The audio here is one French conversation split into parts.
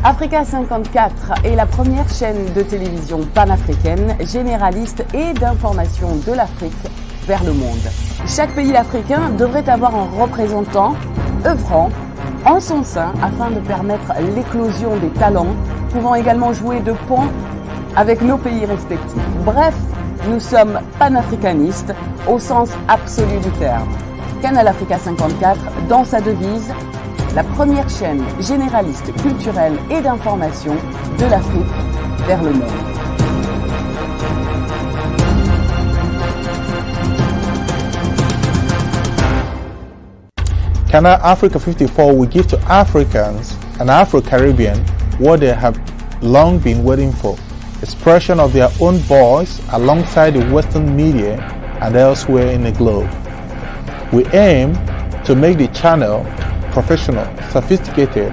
Africa 54 est la première chaîne de télévision panafricaine, généraliste et d'information de l'Afrique vers le monde. Chaque pays africain devrait avoir un représentant œuvrant en son sein afin de permettre l'éclosion des talents, pouvant également jouer de pont avec nos pays respectifs. Bref, nous sommes panafricanistes au sens absolu du terme. Canal Africa 54, dans sa devise, la première chaîne généraliste, culturelle et d'information de l'Afrique vers le monde. Canal Africa 54 will give to Africans and Afro-Caribbean what they have long been waiting for, expression of their own voice alongside the Western media and elsewhere in the globe. We aim to make the channel professional, sophisticated,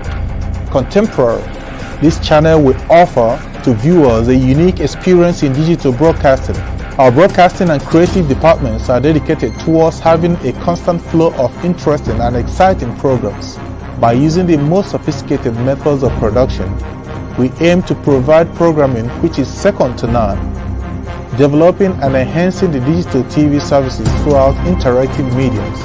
contemporary. This channel will offer to viewers a unique experience in digital broadcasting. Our broadcasting and creative departments are dedicated towards having a constant flow of interesting and exciting programs. By using the most sophisticated methods of production, we aim to provide programming which is second to none, developing and enhancing the digital TV services throughout interactive mediums.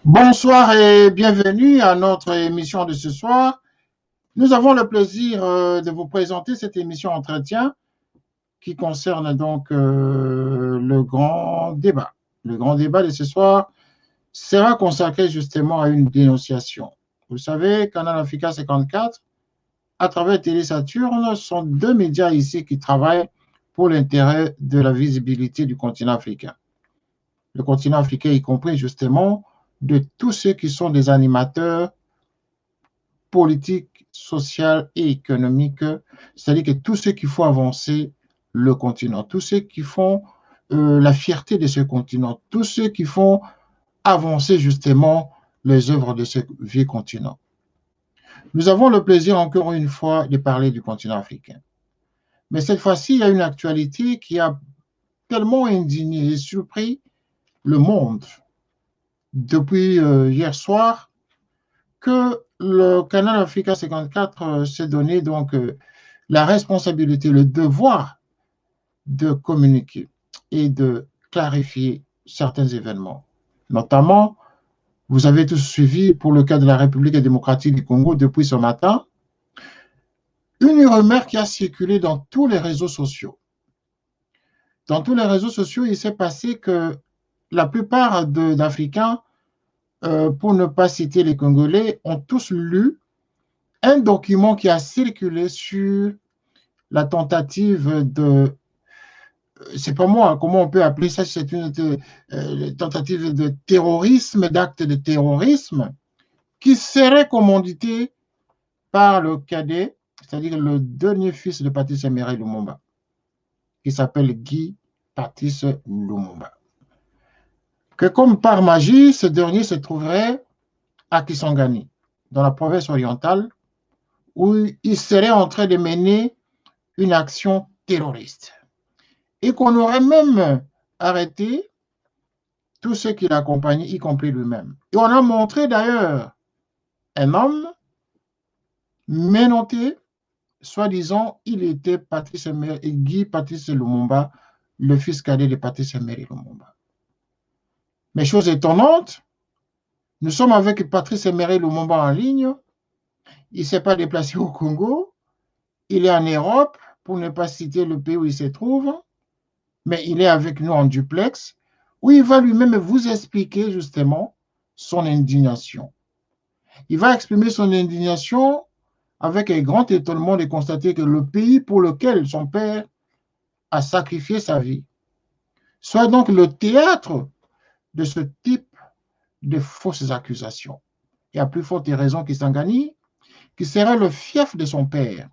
Bonsoir et bienvenue à notre émission de ce soir. Nous avons le plaisir de vous présenter cette émission entretien qui concerne donc le grand débat. Le grand débat de ce soir sera consacré justement à une dénonciation. Vous savez, Canal Africa 54, à travers Télé Saturne, sont deux médias ici qui travaillent pour l'intérêt de la visibilité du continent africain. Le continent africain y compris justement de tous ceux qui sont des animateurs politiques, sociaux et économiques, c'est-à-dire que tous ceux qui font avancer le continent, tous ceux qui font la fierté de ce continent, tous ceux qui font avancer justement les œuvres de ce vieux continent. Nous avons le plaisir encore une fois de parler du continent africain. Mais cette fois-ci, il y a une actualité qui a tellement indigné et surpris le monde depuis hier soir que le Canal Africa 54 s'est donné donc la responsabilité, le devoir de communiquer et de clarifier certains événements. Notamment, vous avez tous suivi pour le cas de la République démocratique du Congo depuis ce matin, une rumeur qui a circulé dans tous les réseaux sociaux. Dans tous les réseaux sociaux, il s'est passé que la plupart d'Africains, pour ne pas citer les Congolais, ont tous lu un document qui a circulé sur la tentative de, c'est pas moi, comment on peut appeler ça, c'est une tentative de terrorisme, d'acte de terrorisme, qui serait commandité par le cadet, c'est-à-dire le dernier fils de Patrice Emery Lumumba, qui s'appelle Guy Patrice Lumumba. Que comme par magie, ce dernier se trouverait à Kisangani, dans la province orientale, où il serait en train de mener une action terroriste. Et qu'on aurait même arrêté tous ceux qui l'accompagnaient, y compris lui-même. Et on a montré d'ailleurs un homme menotté, soi-disant, il était Guy Patrice Lumumba, le fils cadet de Patrice Emery Lumumba. Mais chose étonnante, nous sommes avec Patrice Emery Lumumba en ligne. Il ne s'est pas déplacé au Congo. Il est en Europe, pour ne pas citer le pays où il se trouve. Mais il est avec nous en duplex, où il va lui-même vous expliquer justement son indignation. Il va exprimer son indignation avec un grand étonnement de constater que le pays pour lequel son père a sacrifié sa vie, soit donc le théâtre de ce type de fausses accusations. Et à plus forte raison Kisangani, qui serait le fief de son père,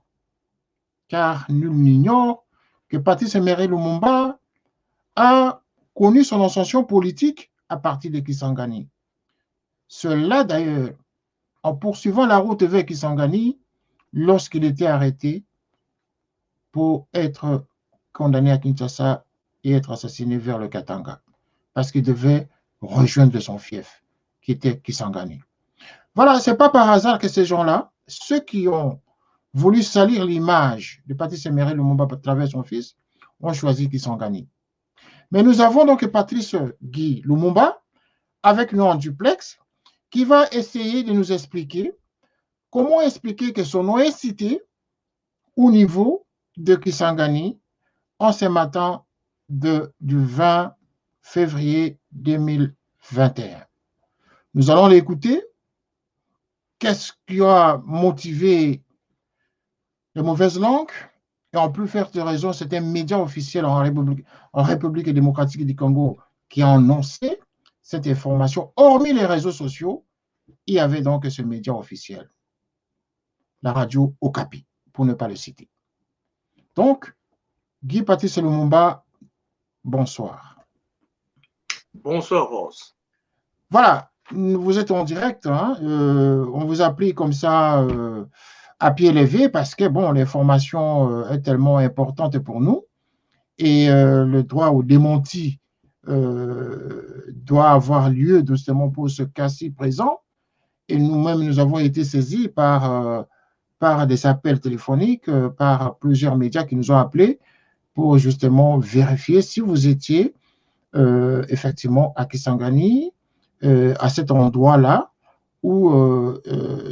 car nul n'ignore que Patrice Emery Lumumba a connu son ascension politique à partir de Kisangani. Cela d'ailleurs, en poursuivant la route vers Kisangani, lorsqu'il était arrêté pour être condamné à Kinshasa et être assassiné vers le Katanga, parce qu'il devait rejoindre son fief, qui était Kisangani. Voilà, ce n'est pas par hasard que ces gens-là, ceux qui ont voulu salir l'image de Patrice Emery Lumumba à travers son fils, ont choisi Kisangani. Mais nous avons donc Patrice Guy Lumumba, avec nous en duplex, qui va essayer de nous expliquer comment expliquer que son nom est cité au niveau de Kisangani en ce matin du 20 février 2021. Nous allons l'écouter. Qu'est-ce qui a motivé les mauvaises langues? Et en plus forte raison, c'est un média officiel en République démocratique du Congo qui a annoncé cette information. Hormis les réseaux sociaux, il y avait donc ce média officiel, la radio Okapi, pour ne pas le citer. Donc, Guy Patrice Lumumba, bonsoir. Bonsoir, Rose. Voilà, vous êtes en direct, hein, on vous a pris comme ça à pied levé parce que, bon, l'information est tellement importante pour nous et le droit au démenti doit avoir lieu justement pour ce cas-ci présent. Et nous-mêmes, nous avons été saisis par des appels téléphoniques, par plusieurs médias qui nous ont appelés pour justement vérifier si vous étiez effectivement à Kisangani, à cet endroit-là où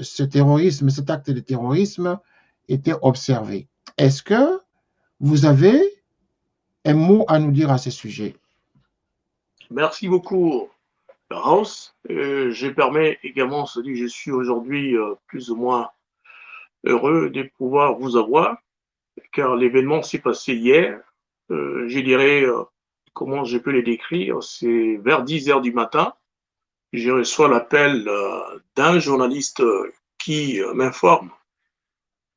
ce terrorisme, cet acte de terrorisme était observé. Est-ce que vous avez un mot à nous dire à ce sujet? Merci beaucoup, Rose. Je permets également, je suis aujourd'hui plus ou moins heureux de pouvoir vous avoir, car l'événement s'est passé hier. Je dirais, comment je peux le décrire, c'est vers 10 heures du matin. Je reçois l'appel d'un journaliste qui m'informe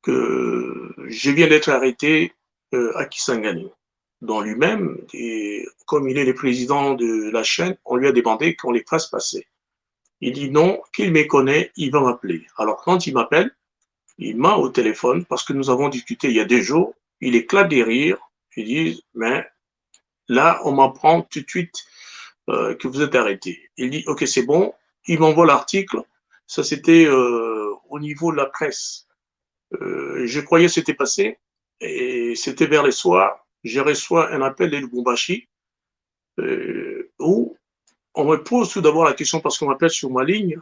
que je viens d'être arrêté à Kisangani. Dans lui-même, et comme il est le président de la chaîne, on lui a demandé qu'on les fasse passer. Il dit non, qu'il me connaît, il va m'appeler. Alors quand il m'appelle, il m'a au téléphone parce que nous avons discuté il y a 2 jours, il éclate des rires, il dit, mais là, on m'apprend tout de suite que vous êtes arrêté. Il dit, ok, c'est bon, il m'envoie l'article, ça c'était au niveau de la presse. Je croyais que c'était passé, et c'était vers les soirs, je reçois un appel de Lubumbashi où on me pose tout d'abord la question parce qu'on m'appelle sur ma ligne,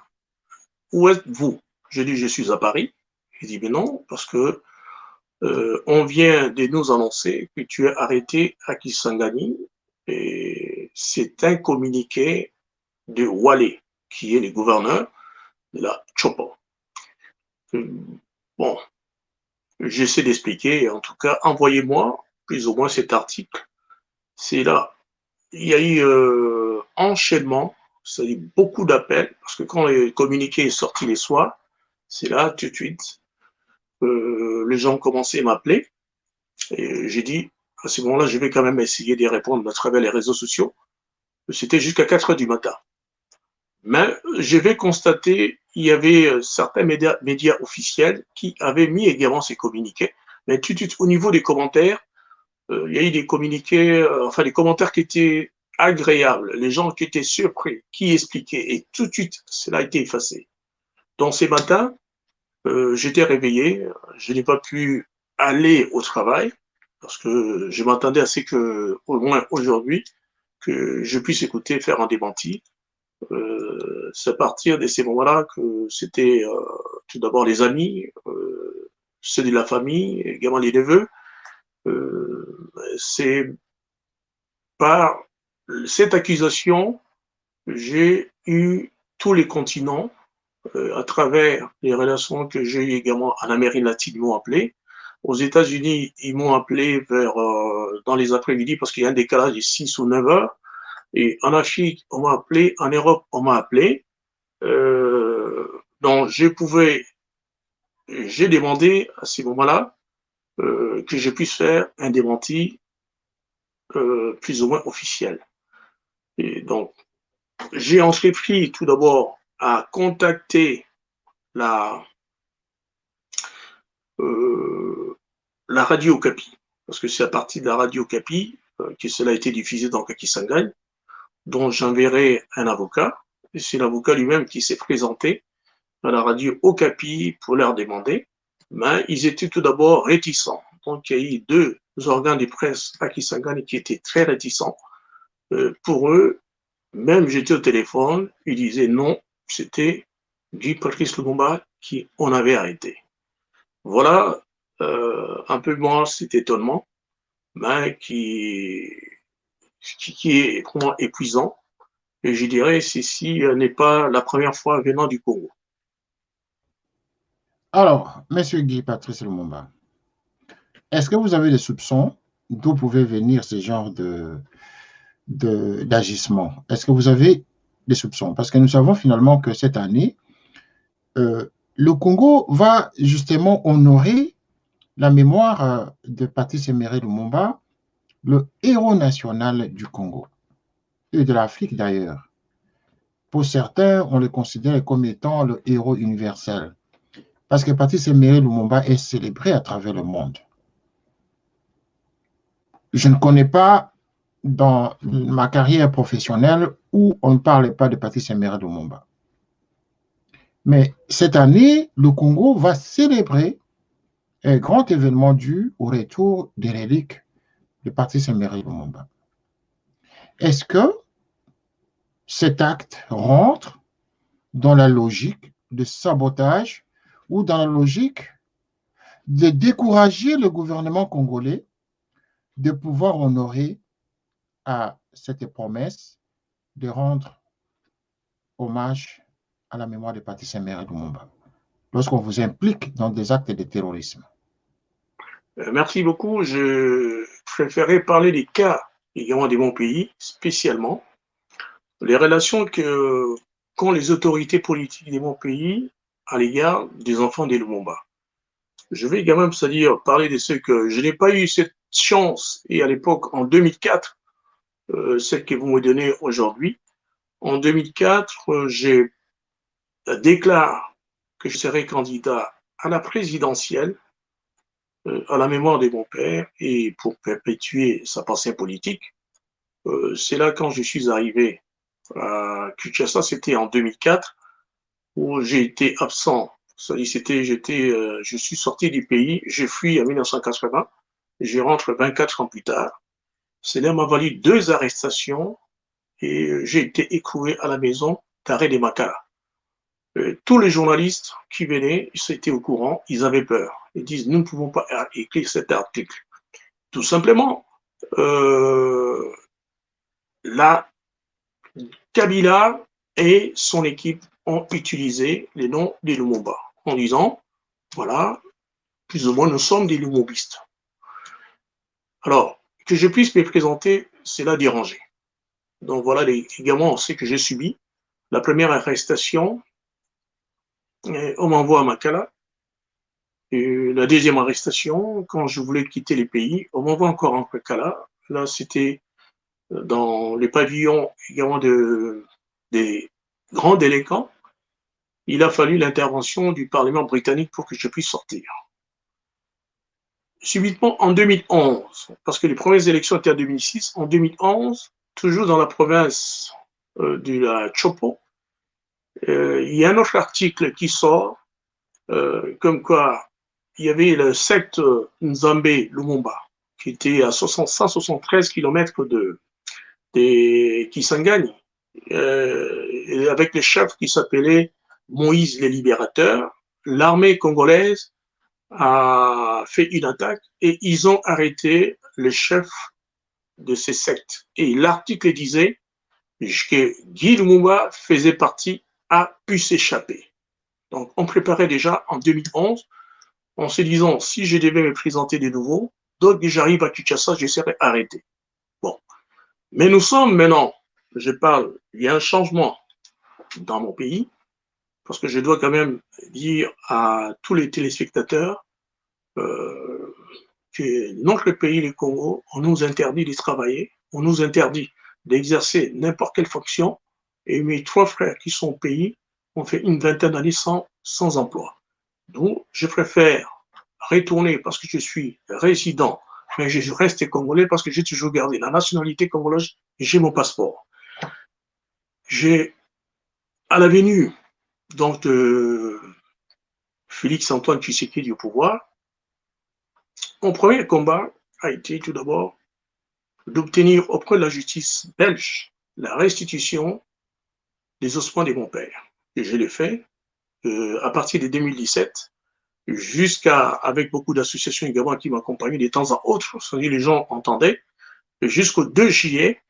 où êtes-vous? Je dis, je suis à Paris. Il dit, mais non, parce que on vient de nous annoncer que tu es arrêté à Kisangani et c'est un communiqué de Wale, qui est le gouverneur de la Chopo. Bon, j'essaie d'expliquer, en tout cas, envoyez-moi plus ou moins cet article. C'est là. Il y a eu enchaînement, c'est-à-dire beaucoup d'appels, parce que quand le communiqué est sorti les soirs, c'est là, tout de suite, les gens ont commencé à m'appeler. Et j'ai dit, à ce moment-là, je vais quand même essayer d'y répondre à travers les réseaux sociaux. C'était jusqu'à 4 heures du matin. Mais je vais constater, il y avait certains médias officiels qui avaient mis également ces communiqués. Mais tout de suite, au niveau des commentaires, il y a eu des communiqués, enfin des commentaires qui étaient agréables, les gens qui étaient surpris, qui expliquaient, et tout de suite, cela a été effacé. Donc ces matins, j'étais réveillé, je n'ai pas pu aller au travail, parce que je m'attendais à ce que, au moins aujourd'hui, que je puisse écouter, faire un démenti. C'est à partir de ces moments-là que c'était tout d'abord les amis, ceux de la famille, également les neveux. C'est par cette accusation, j'ai eu tous les continents à travers les relations que j'ai eues également en Amérique latine, ils m'ont appelé. Aux États-Unis, ils m'ont appelé vers dans les après-midi parce qu'il y a un décalage de 6 ou 9 heures. Et en Afrique, on m'a appelé, en Europe, on m'a appelé. Donc, j'ai demandé à ce moment-là que je puisse faire un démenti plus ou moins officiel. Et donc, j'ai entrepris tout d'abord à contacter la, la radio Okapi, parce que c'est à partir de la radio Okapi que cela a été diffusé dans Kisangani, dont j'enverrai un avocat. Et c'est l'avocat lui-même qui s'est présenté à la radio Okapi pour leur demander, mais ils étaient tout d'abord réticents. Donc il y a eu deux organes de presse à Kisangani qui étaient très réticents. Pour eux, même j'étais au téléphone, ils disaient non, c'était Guy Patrice Lumumba qui on avait arrêté. Voilà un peu moins cet étonnement, mais qui est vraiment épuisant. Et je dirais, ceci n'est pas la première fois venant du Congo. Alors, Monsieur Guy Patrice Lumumba, est-ce que vous avez des soupçons d'où pouvait venir ce genre d'agissement? Est-ce que vous avez des soupçons? Parce que nous savons finalement que cette année, le Congo va justement honorer la mémoire de Patrice Emery Lumumba, le héros national du Congo et de l'Afrique d'ailleurs. Pour certains, on le considère comme étant le héros universel, parce que Patrice Emery Lumumba est célébré à travers le monde. Je ne connais pas dans ma carrière professionnelle où on ne parlait pas de Patrice Emery Lumumba. Mais cette année, le Congo va célébrer un grand événement dû au retour des reliques de Patrice Emery Lumumba. Est-ce que cet acte rentre dans la logique de sabotage ou dans la logique de décourager le gouvernement congolais de pouvoir honorer à cette promesse de rendre hommage à la mémoire de Patrice Emery Lumumba lorsqu'on vous implique dans des actes de terrorisme? Merci beaucoup. Je préférais parler des cas également de mon pays, spécialement les relations qu'ont les autorités politiques de mon pays à l'égard des enfants des Lumumba. Je vais également, c'est-à-dire parler de ce que je n'ai pas eu cette chance, et à l'époque, en 2004, celle que vous me donnez aujourd'hui. En 2004, je déclare que je serai candidat à la présidentielle, à la mémoire de mon père, et pour perpétuer sa pensée politique. C'est là, quand je suis arrivé à Kinshasa, c'était en 2004, où j'ai été absent. Je suis sorti du pays, j'ai fui en 1980, je rentre 24 ans plus tard. Cela m'a valu 2 arrestations et j'ai été écroué à la maison d'arrêt des Makala. Tous les journalistes qui venaient, ils étaient au courant, ils avaient peur. Ils disent, nous ne pouvons pas écrire cet article. Tout simplement, la Kabila et son équipe ont utilisé les noms des Lumumba en disant, voilà, plus ou moins, nous sommes des Lumumbistes. Alors, que je puisse me présenter, c'est là déranger. Donc voilà également ce que j'ai subi. La première arrestation, on m'envoie à Makala. Et la deuxième arrestation, quand je voulais quitter les pays, on m'envoie encore en Makala. Là, c'était dans les pavillons également des grands délinquants. Il a fallu l'intervention du Parlement britannique pour que je puisse sortir. Subitement, en 2011, parce que les premières élections étaient en 2006, en 2011, toujours dans la province de la Chopo, il y a un autre article qui sort, comme quoi il y avait le secte Nzambe Lumumba, qui était à 173 km de Kisangani, avec le chef qui s'appelait Moïse le Libérateur. L'armée congolaise a fait une attaque et ils ont arrêté le chef de ces sectes. Et l'article disait que Guy Lumumba faisait partie, a pu s'échapper. Donc on préparait déjà en 2011 en se disant, si je devais me présenter de nouveau, donc j'arrive à Kinshasa, je serais arrêté. Bon. Mais nous sommes maintenant il y a un changement dans mon pays, parce que je dois quand même dire à tous les téléspectateurs euh, que notre pays, le Congo, on nous interdit de travailler, on nous interdit d'exercer n'importe quelle fonction, et mes trois frères qui sont au pays ont fait une vingtaine d'années sans emploi. Donc, je préfère retourner parce que je suis résident, mais je reste congolais parce que j'ai toujours gardé la nationalité congolaise et j'ai mon passeport. J'ai, à la venue donc, de Félix-Antoine Tshisekedi au pouvoir, mon premier combat a été tout d'abord d'obtenir auprès de la justice belge la restitution des ossements de mon père. Et je l'ai fait à partir de 2017, jusqu'à, avec beaucoup d'associations également qui m'accompagnaient de temps à autre, c'est-à-dire les gens entendaient, jusqu'au 2 juillet,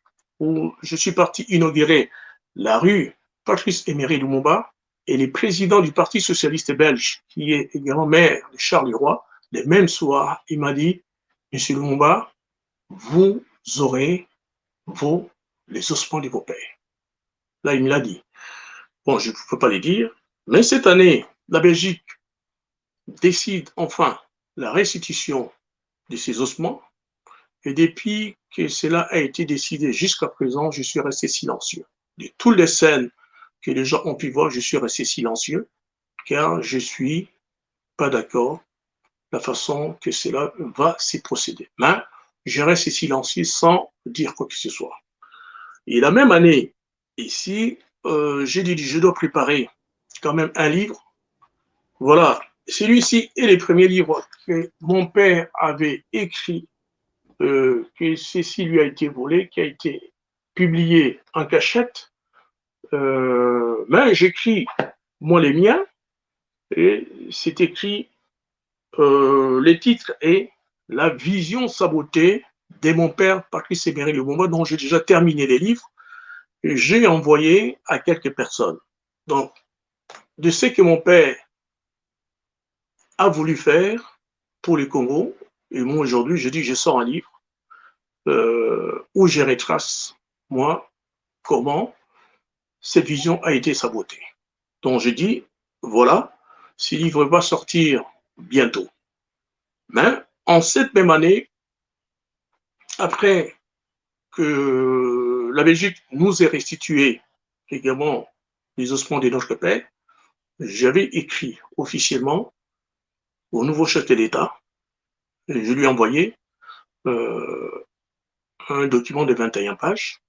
où je suis parti inaugurer la rue Patrice Emery Lumumba, et le président du Parti socialiste belge, qui est également maire de Charleroi, le même soir, il m'a dit, Monsieur Lumumba, vous aurez les ossements de vos pères. Là, il me l'a dit. Bon, je ne peux pas les dire, mais cette année, la Belgique décide enfin la restitution de ces ossements, et depuis que cela a été décidé jusqu'à présent, je suis resté silencieux. De toutes les scènes que les gens ont pu voir, je suis resté silencieux, car je ne suis pas d'accord de la façon que cela va s'y procéder. Mais je reste silencieux sans dire quoi que ce soit. Et la même année, ici, j'ai dit, je dois préparer quand même un livre. Voilà, celui-ci est le premier livre que mon père avait écrit, que ceci lui a été volé, qui a été publié en cachette. Mais j'écris, moi, les miens, et c'est écrit, le titre est La vision sabotée de mon père, Patrice Emery Lumumba, dont j'ai déjà terminé les livres. J'ai envoyé à quelques personnes. Donc, de ce que mon père a voulu faire pour le Congo, et moi aujourd'hui, je dis que je sors un livre où je retrace, moi, comment cette vision a été sabotée. Donc, je dis, voilà, ce livre va sortir bientôt. Mais en cette même année, après que la Belgique nous ait restitué également les ossements de notre père, j'avais écrit officiellement au nouveau chef de l'État, et je lui ai envoyé un document de 21 pages,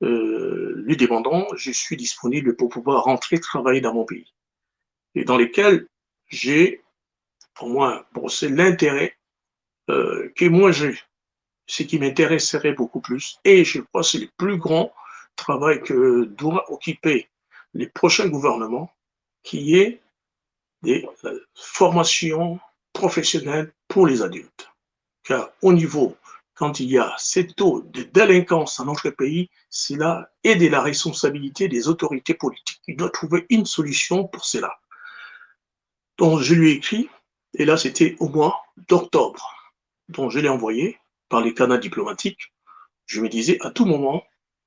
lui demandant je suis disponible pour pouvoir rentrer travailler dans mon pays, et dans lesquels j'ai au moins brossé l'intérêt que moi j'ai, ce qui m'intéresserait beaucoup plus, et je crois que c'est le plus grand travail que doit occuper les prochains gouvernements, qui est des formations professionnelles pour les adultes. Car au niveau, quand il y a ces taux de délinquance dans notre pays, cela est de la responsabilité des autorités politiques. Il doit trouver une solution pour cela. Donc je lui ai écrit, et là c'était au mois d'octobre. Donc je l'ai envoyé par les canaux diplomatiques. Je me disais à tout moment,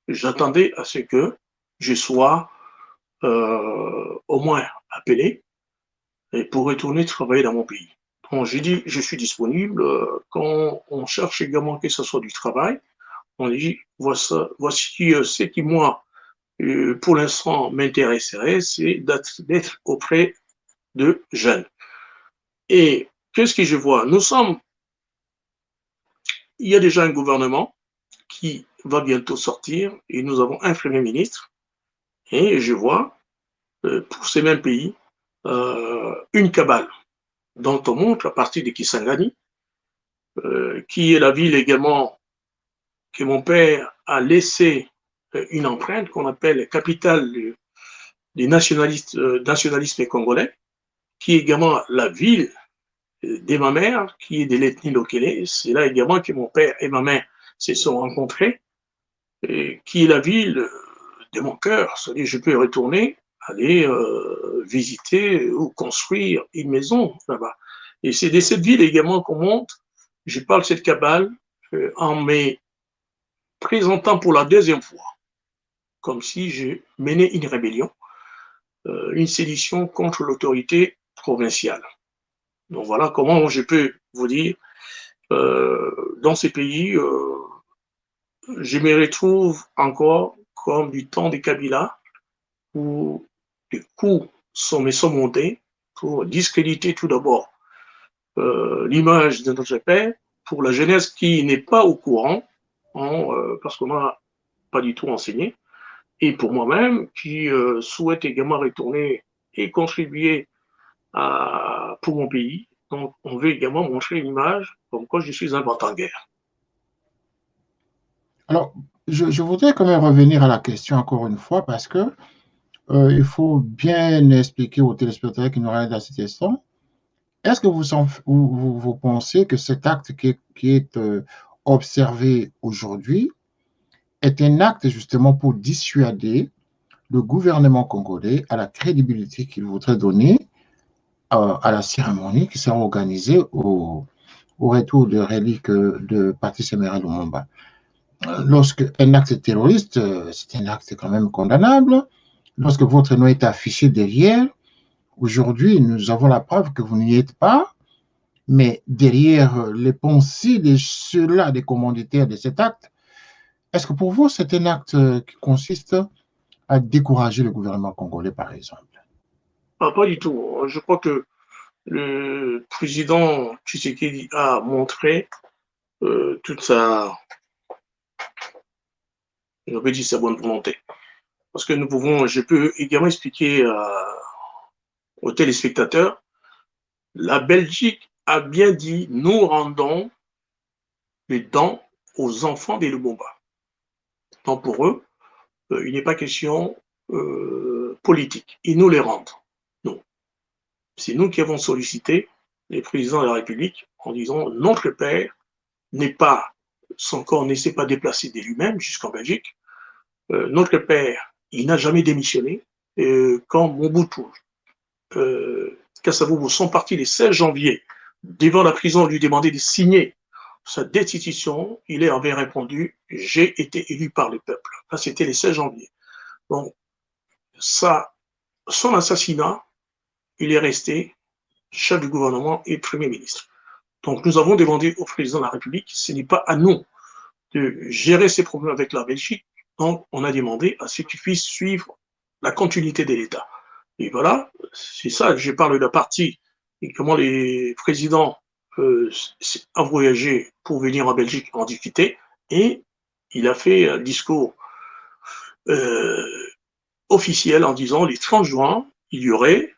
j'attendais à ce que je sois au moins appelé et pour retourner travailler dans mon pays. Donc j'ai dit, je suis disponible. Quand on cherche également que ce soit du travail, on dit, voici ce qui, moi, pour l'instant, m'intéresserait, c'est d'être auprès de jeunes. Et qu'est-ce que je vois? Il y a déjà un gouvernement qui va bientôt sortir et nous avons un Premier ministre. Et je vois, pour ces mêmes pays, une cabale dont on montre à partir de Kisangani, qui est la ville également que mon père a laissé une empreinte qu'on appelle capitale du nationalisme congolais, qui est également la ville de ma mère, qui est de l'ethnie Lokele. C'est là également que mon père et ma mère se sont rencontrés, et qui est la ville de mon cœur. C'est-à-dire je peux retourner, aller visiter ou construire une maison là-bas. Et c'est de cette ville également qu'on monte. Je parle de cette cabale en me présentant pour la deuxième fois comme si j'ai mené une rébellion, une sédition contre l'autorité provinciale. Donc voilà comment je peux vous dire, dans ces pays, je me retrouve encore comme du temps des Kabila, où les coups me sont montés pour discréditer tout d'abord l'image de notre père, pour la jeunesse qui n'est pas au courant, parce qu'on n'a pas du tout enseigné, et pour moi-même qui souhaite également retourner et contribuer pour mon pays. Donc, on veut également montrer l'image comme quoi je suis un battant en guerre. Alors, je voudrais quand même revenir à la question encore une fois parce que il faut bien expliquer aux téléspectateurs qui nous regardent à cet instant. Est-ce que vous pensez que cet acte qui est observé aujourd'hui est un acte justement pour dissuader le gouvernement congolais à la crédibilité qu'il voudrait donner à la cérémonie qui sera organisée au retour de reliques de Patrice Emery Lumumba? Lorsque un acte terroriste, c'est un acte quand même condamnable. Lorsque votre nom est affiché derrière, aujourd'hui, nous avons la preuve que vous n'y êtes pas, mais derrière les pensées de ceux-là, des commanditaires de cet acte, est-ce que pour vous, c'est un acte qui consiste à décourager le gouvernement congolais, par exemple? Pas du tout. Je crois que le président Tshisekedi a montré toute sa, je vais dire, sa bonne volonté. Parce que je peux également expliquer aux téléspectateurs, la Belgique a bien dit, nous rendons les dents aux enfants des Lumumba. Donc pour eux, il n'est pas question politique. Ils nous les rendent. Non. C'est nous qui avons sollicité les présidents de la République en disant notre père n'est pas, son corps ne s'est pas déplacé de lui-même jusqu'en Belgique. Notre père, il n'a jamais démissionné. Quand Mobutu, Kasavubu sont partis le 16 janvier devant la prison lui demander de signer sa destitution, il avait répondu « J'ai été élu par le peuple ». Ça, c'était le 16 janvier. Donc, son assassinat, il est resté chef du gouvernement et Premier ministre. Donc, nous avons demandé au président de la République, ce n'est pas à nous de gérer ces problèmes avec la Belgique. Donc, on a demandé à ce qu'il puisse suivre la continuité de l'État. Et voilà, c'est ça, je parle de la partie et comment les présidents ont voyagé pour venir en Belgique en discuter. Et il a fait un discours officiel en disant les 30 juin, il y aurait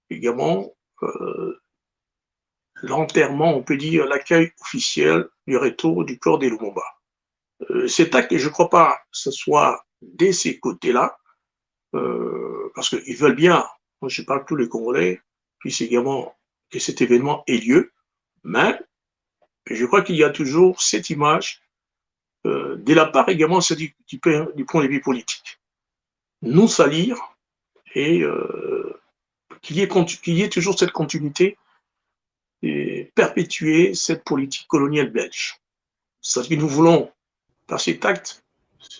également l'enterrement, on peut dire l'accueil officiel du retour du corps des Lumumba. Cet acte, je ne crois pas que ce soit de ces côtés-là, parce qu'ils veulent bien, moi je parle tous les Congolais, puissent également que cet événement ait lieu, mais je crois qu'il y a toujours cette image de la part également du point de vue politique. Nous salir et qu'il y ait toujours cette continuité et perpétuer cette politique coloniale belge. C'est ce que nous voulons par cet acte.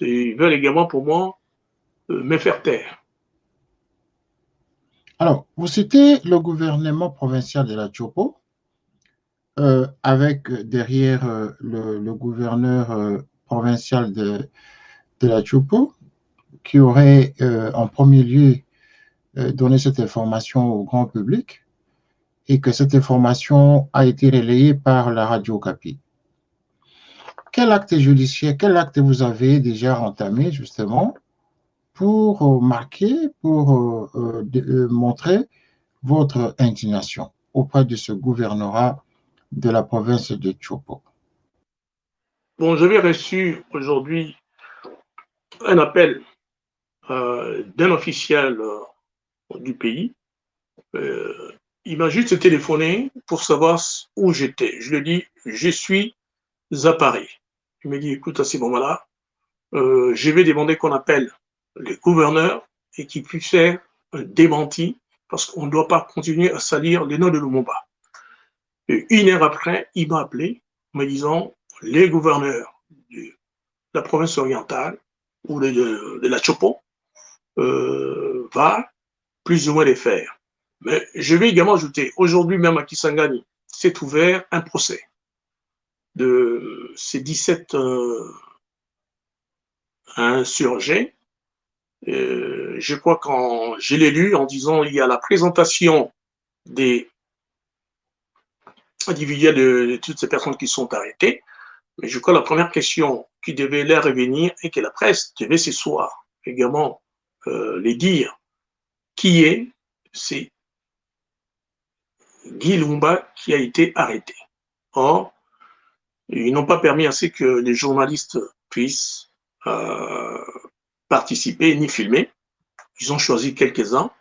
Ils veulent également pour moi me faire taire. Alors, vous citez le gouvernement provincial de la Tchopo, avec derrière le gouverneur provincial de la Tchopo, qui aurait en premier lieu donné cette information au grand public et que cette information a été relayée par la radio Okapi. Quel acte judiciaire, quel acte vous avez déjà entamé justement pour marquer, pour montrer votre indignation auprès de ce gouvernorat de la province de Tchopo? Bon, j'avais reçu aujourd'hui un appel d'un officiel du pays. Il m'a juste téléphoné pour savoir où j'étais. Je lui ai dit, je suis à Paris. Il m'a dit, écoute, à ce moment-là, je vais demander qu'on appelle le gouverneur et qu'il puisse faire un démenti parce qu'on ne doit pas continuer à salir les noms de Lumumba. Et 1 heure après, il m'a appelé me disant, les gouverneurs de la province orientale ou de la Chopo va plus ou moins les faire. Mais je vais également ajouter, aujourd'hui même à Kisangani, s'est ouvert un procès de ces 17 insurgés. Je crois quand je l'ai lu en disant il y a la présentation des individuels de toutes ces personnes qui sont arrêtées, mais je crois que la première question qui devait leur revenir et que la presse devait ce soir également les dire qui est, c'est Guy Lumba qui a été arrêté. Or, ils n'ont pas permis ainsi que les journalistes puissent participer ni filmer. Ils ont choisi quelques-uns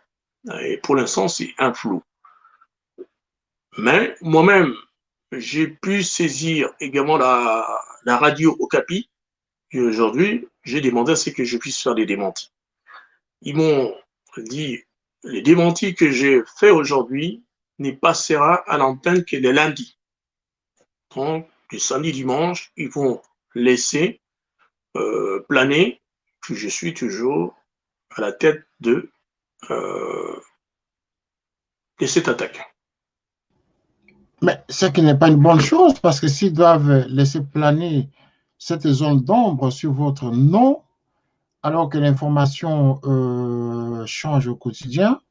et pour l'instant, c'est un flou. Mais moi-même, j'ai pu saisir également la radio Okapi et aujourd'hui, j'ai demandé à ce que je puisse faire des démentis. Ils m'ont dit, les démentis que j'ai fait aujourd'hui ne passera à l'antenne que le lundi. Donc, le samedi, dimanche, ils vont laisser planer que je suis toujours à la tête de cette attaque. Mais ce qui n'est pas une bonne chose, parce que s'ils doivent laisser planer cette zone d'ombre sur votre nom, alors que l'information change au quotidien,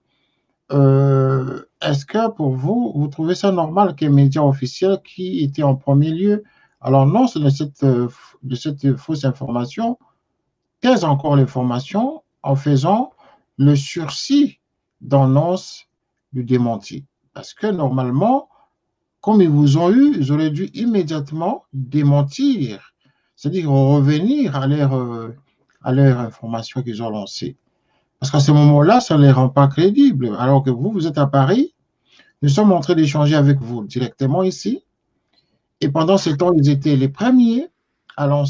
est-ce que pour vous, vous trouvez ça normal qu'un média officiel qui était en premier lieu, alors non, c'est de cette fausse information, taise encore l'information en faisant le sursis d'annonce du démenti? Parce que normalement, comme ils vous ont eu, ils auraient dû immédiatement démentir, c'est-à-dire revenir à leur information qu'ils ont lancée. Parce qu'à ce moment-là, ça ne les rend pas crédibles. Alors que vous êtes à Paris, nous sommes en train d'échanger avec vous directement ici. Et pendant ce temps, ils étaient les premiers à à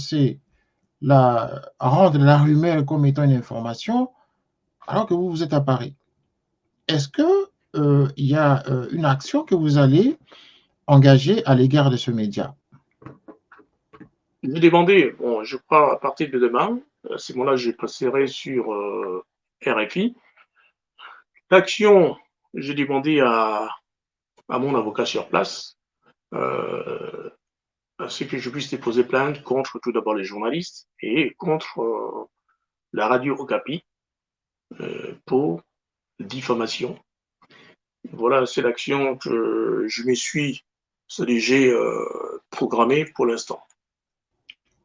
rendre la rumeur comme étant une information, alors que vous êtes à Paris. Est-ce qu'il y a une action que vous allez engager à l'égard de ce média? J'ai demandé, bon, je crois à partir de demain, à ce moment-là, je passerai sur RFI. L'action, j'ai demandé à mon avocat sur place, à ce que je puisse déposer plainte contre tout d'abord les journalistes et contre la radio Okapi pour diffamation. Voilà, c'est l'action que je me suis programmée pour l'instant.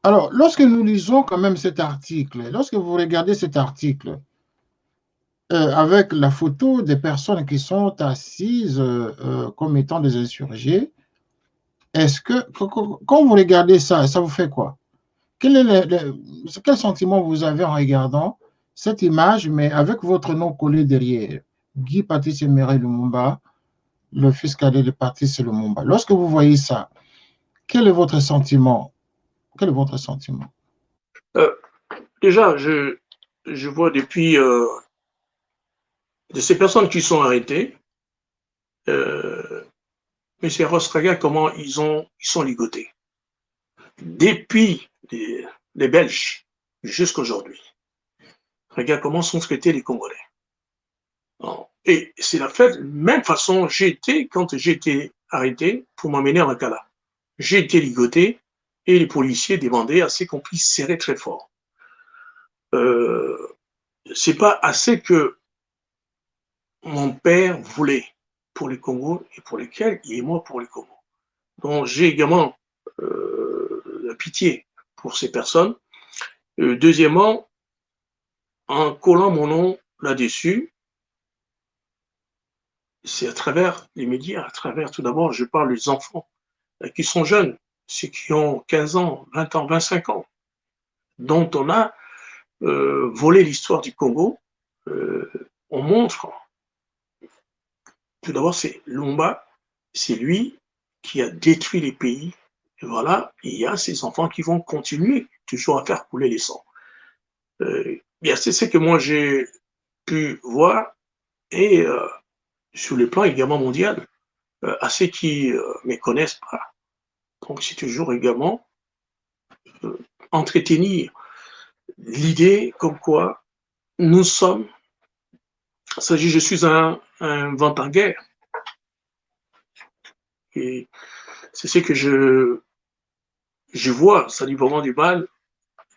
Alors, lorsque nous lisons quand même cet article, lorsque vous regardez cet article, avec la photo des personnes qui sont assises comme étant des insurgés, est-ce que, quand vous regardez ça, ça vous fait quoi? Quel sentiment vous avez en regardant cette image, mais avec votre nom collé derrière? Guy Patrice Emery Lumumba, le fils cadet de Patrice Lumumba. Lorsque vous voyez ça, quel est votre sentiment? Quel est votre sentiment? Déjà, je vois depuis de ces personnes qui sont arrêtées, M. Rostraga, comment ils sont ligotés. Depuis les Belges jusqu'à aujourd'hui. Regarde comment sont traités les Congolais. Et c'est la même façon, quand j'ai été arrêté pour m'emmener à Makala. J'ai été ligoté et les policiers demandaient à ce qu'on puisse serrer très fort. C'est pas assez que mon père voulait pour les Congos et pour lesquels il est mort pour les Congos. Donc j'ai également la pitié pour ces personnes. Deuxièmement, en collant mon nom là-dessus, c'est à travers les médias, à travers tout d'abord, je parle des enfants qui sont jeunes, ceux qui ont 15 ans, 20 ans, 25 ans, dont on a volé l'histoire du Congo. On montre, tout d'abord, c'est Lumumba, c'est lui qui a détruit les pays. Et voilà, il y a ces enfants qui vont continuer toujours à faire couler les sangs. C'est ce que moi j'ai pu voir et sur le plan également mondial, à ceux qui ne me connaissent pas. Donc c'est toujours également entretenir l'idée comme quoi nous sommes, je suis un vent en guerre. Et c'est ce que je vois, ça dit vraiment du mal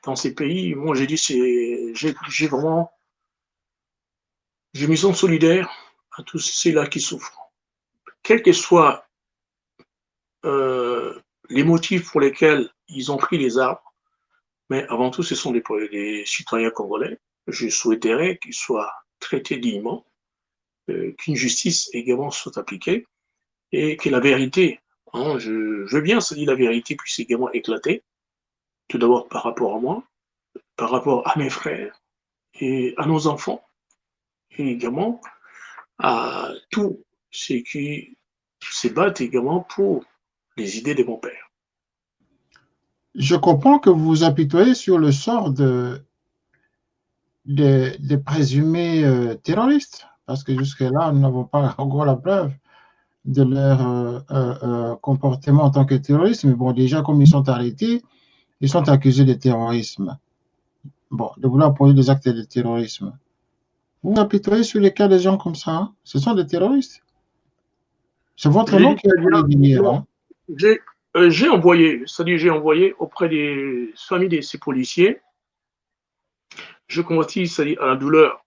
dans ces pays. Moi, j'ai dit, j'ai vraiment, je me sens solidaire à tous ceux-là qui souffrent. Quels que soient les motifs pour lesquels ils ont pris les armes, mais avant tout, ce sont des citoyens congolais. Je souhaiterais qu'ils soient traités dignement, qu'une justice également soit appliquée et que la vérité, hein, je veux bien, ça dit la vérité puisse également éclater, tout d'abord par rapport à moi, par rapport à mes frères et à nos enfants, et également à tous ceux qui se battent également pour les idées de mon père. Je comprends que vous vous apitoyez sur le sort des présumés terroristes, parce que jusque-là, nous n'avons pas encore la preuve de leur comportement en tant que terroristes. Mais bon, déjà, comme ils sont arrêtés, ils sont accusés de terrorisme. Bon, de vouloir poser des actes de terrorisme. Vous vous apitoyez sur les cas des gens comme ça, hein? Ce sont des terroristes. C'est votre nom qui a été dit hier. Hein? J'ai envoyé, c'est-à-dire j'ai envoyé auprès des familles de ces policiers, je compatis, c'est-à-dire à la douleur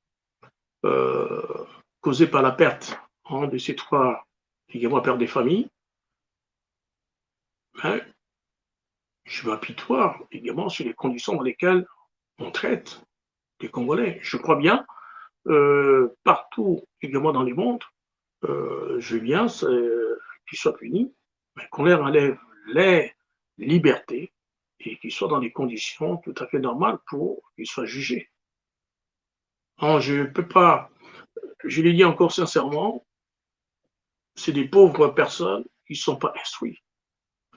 causée par la perte hein, de ces trois également pères des familles. Mais je m'apitoie également sur les conditions dans lesquelles on traite les Congolais. Je crois bien, partout également dans le monde, je veux bien qu'ils soient punis, mais qu'on leur enlève les libertés et qu'ils soient dans des conditions tout à fait normales pour qu'ils soient jugés. Non, je ne peux pas, je l'ai dit encore sincèrement, c'est des pauvres personnes qui ne sont pas instruites,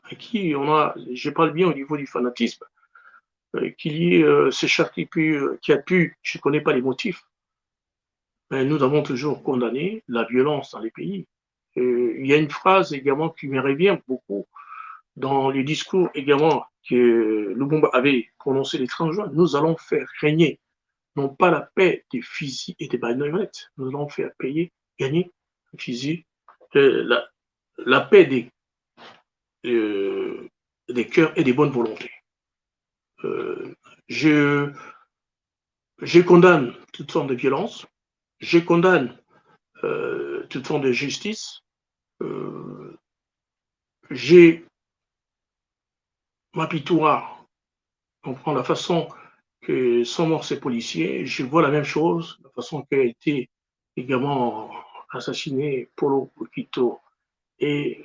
à qui on a, je parle bien au niveau du fanatisme, qu'il y ait ces chats qui a pu, je ne connais pas les motifs, mais nous avons toujours condamné la violence dans les pays. Il y a une phrase également qui me revient beaucoup dans les discours également que Lumumba avait prononcé les 30 juin. Nous allons faire régner non pas la paix des fusils et des baïonnettes, nous allons faire gagner fusils, la paix des cœurs et des bonnes volontés. Je condamne toute forme de violence, je condamne toute forme de justice. J'ai m'apitoie, on prend la façon que sont morts ces policiers, je vois la même chose, la façon qu'a été également assassiné Polo Okito et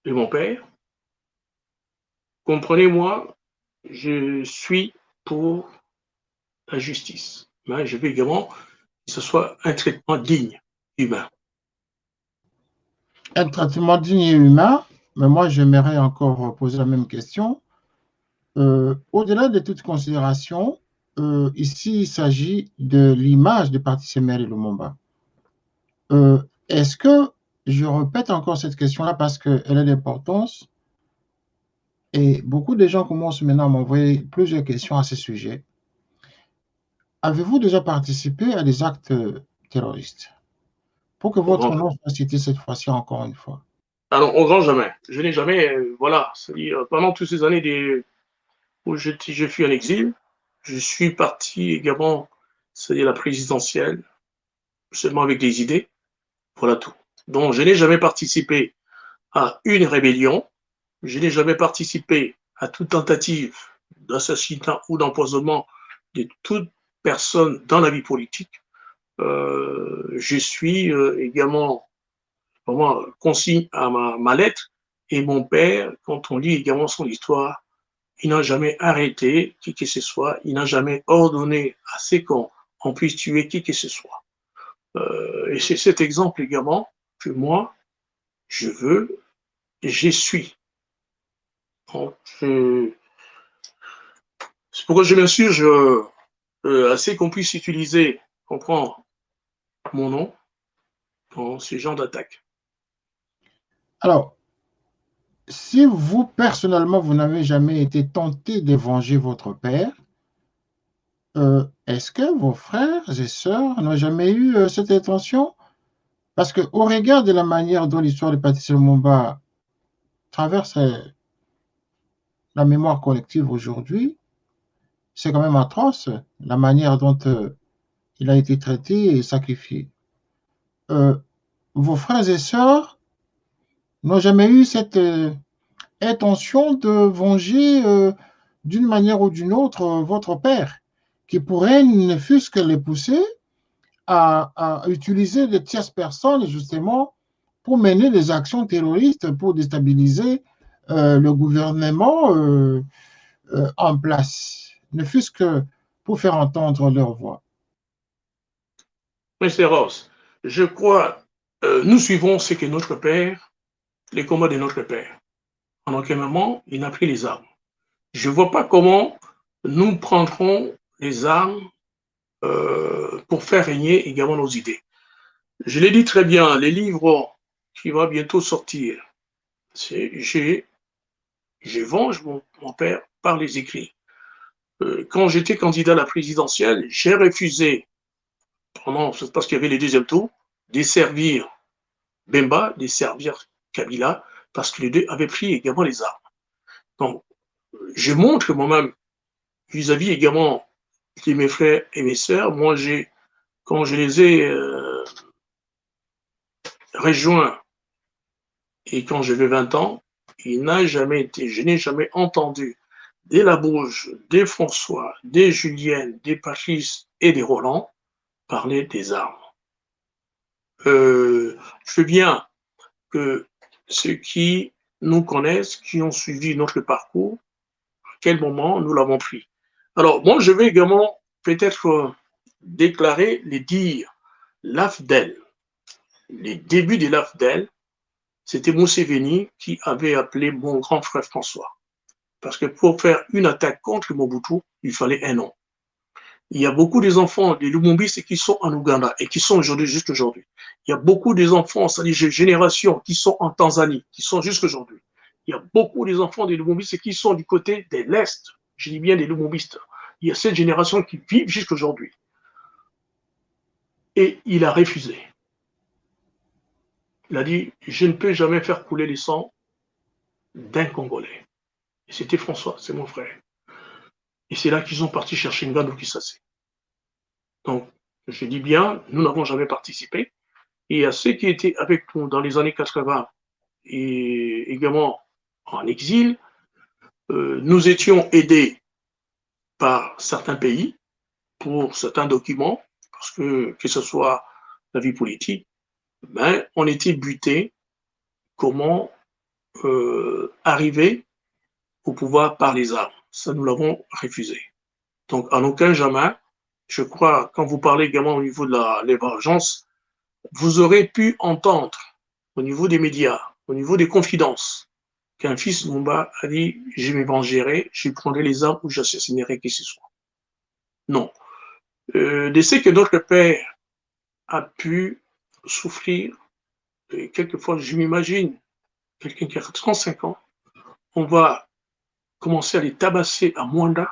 mon père. Comprenez-moi, je suis pour la justice, mais je veux également que ce soit un traitement digne, humain. Un traitement digne et humain, mais moi j'aimerais encore poser la même question. Au-delà de toute considération, ici il s'agit de l'image de Patrice Emery Lumumba. Est-ce que, je répète encore cette question-là parce qu'elle a d'importance, et beaucoup de gens commencent maintenant à m'envoyer plusieurs questions à ce sujet. Avez-vous déjà participé à des actes terroristes? Pour que votre nom soit cité cette fois-ci encore une fois. Alors, au grand jamais. Je n'ai jamais, voilà, c'est-à-dire pendant toutes ces années où je fus en exil, je suis parti également, c'est-à-dire la présidentielle, seulement avec des idées, voilà tout. Donc, je n'ai jamais participé à une rébellion, je n'ai jamais participé à toute tentative d'assassinat ou d'empoisonnement de toute personne dans la vie politique. Je suis également vraiment consigne à ma lettre, et mon père, quand on lit également son histoire, il n'a jamais arrêté qui que ce soit, il n'a jamais ordonné à ce qu'on puisse tuer qui que ce soit. Et c'est cet exemple également que moi, je veux et j'essuie. Donc, c'est pourquoi je m'insurge assez qu'on puisse utiliser, comprendre mon nom dans ce genre d'attaque. Alors, si vous, personnellement, vous n'avez jamais été tenté de venger votre père, Est-ce que vos frères et sœurs n'ont jamais eu cette intention? Parce qu'au regard de la manière dont l'histoire de Patrice Lumumba traverse la mémoire collective aujourd'hui, c'est quand même atroce la manière dont il a été traité et sacrifié. Euh, Vos frères et sœurs n'ont jamais eu cette intention de venger d'une manière ou d'une autre votre père, qui pourrait ne fût-ce que les pousser à utiliser des tierces personnes justement pour mener des actions terroristes, pour déstabiliser le gouvernement en place, ne fût-ce que pour faire entendre leur voix. M. Ross, je crois, nous suivons ce que notre père, les combats de notre père. En aucun moment, il n'a pris les armes. Je ne vois pas comment nous prendrons les armes pour faire régner également nos idées. Je l'ai dit très bien, les livres qui vont bientôt sortir, je venge mon père par les écrits. Quand j'étais candidat à la présidentielle, j'ai refusé, parce qu'il y avait les deuxièmes tours, de servir Bemba, de servir Kabila, parce que les deux avaient pris également les armes. Donc, je montre moi-même, vis-à-vis également de mes frères et mes sœurs, moi, quand je les ai rejoints et quand j'avais 20 ans, je n'ai jamais entendu de la bouche des François, des Julienne, des Patrice et des Roland parler des armes. Je veux bien que ceux qui nous connaissent, qui ont suivi notre parcours, à quel moment nous l'avons pris. Alors, moi, je vais également peut-être déclarer les dires l'AFDEL. Les débuts de l'AFDEL, c'était Museveni qui avait appelé mon grand frère François. Parce que pour faire une attaque contre Mobutu, il fallait un nom. Il y a beaucoup des enfants des Lumumbistes qui sont en Ouganda et qui sont aujourd'hui, jusqu'à aujourd'hui. Il y a beaucoup des enfants, c'est-à-dire générations, qui sont en Tanzanie, qui sont jusqu'à aujourd'hui. Il y a beaucoup des enfants des Lumumbistes qui sont du côté de l'Est. Je dis bien des Lumumbistes. Il y a cette génération qui vivent jusqu'à aujourd'hui. Et il a refusé. Il a dit, je ne peux jamais faire couler le sang d'un Congolais. Et c'était François, c'est mon frère. Et c'est là qu'ils sont partis chercher Ngannou Kisase. Donc, je dis bien, nous n'avons jamais participé. Et à ceux qui étaient avec nous dans les années 80 et également en exil, nous étions aidés par certains pays pour certains documents, parce que ce soit la vie politique, ben, on était butés comment arriver au pouvoir par les armes. Ça, nous l'avons refusé. Donc, en aucun jamais, je crois, quand vous parlez également au niveau de l'émergence, vous aurez pu entendre au niveau des médias, au niveau des confidences, qu'un fils de Mumba a dit « je m'évangerai, je prendrai les armes ou j'assassinerai qui que ce soit ». Non. De ce que notre père a pu souffrir, et quelquefois je m'imagine, quelqu'un qui a 35 ans, on va commencer à les tabasser à Mwanda,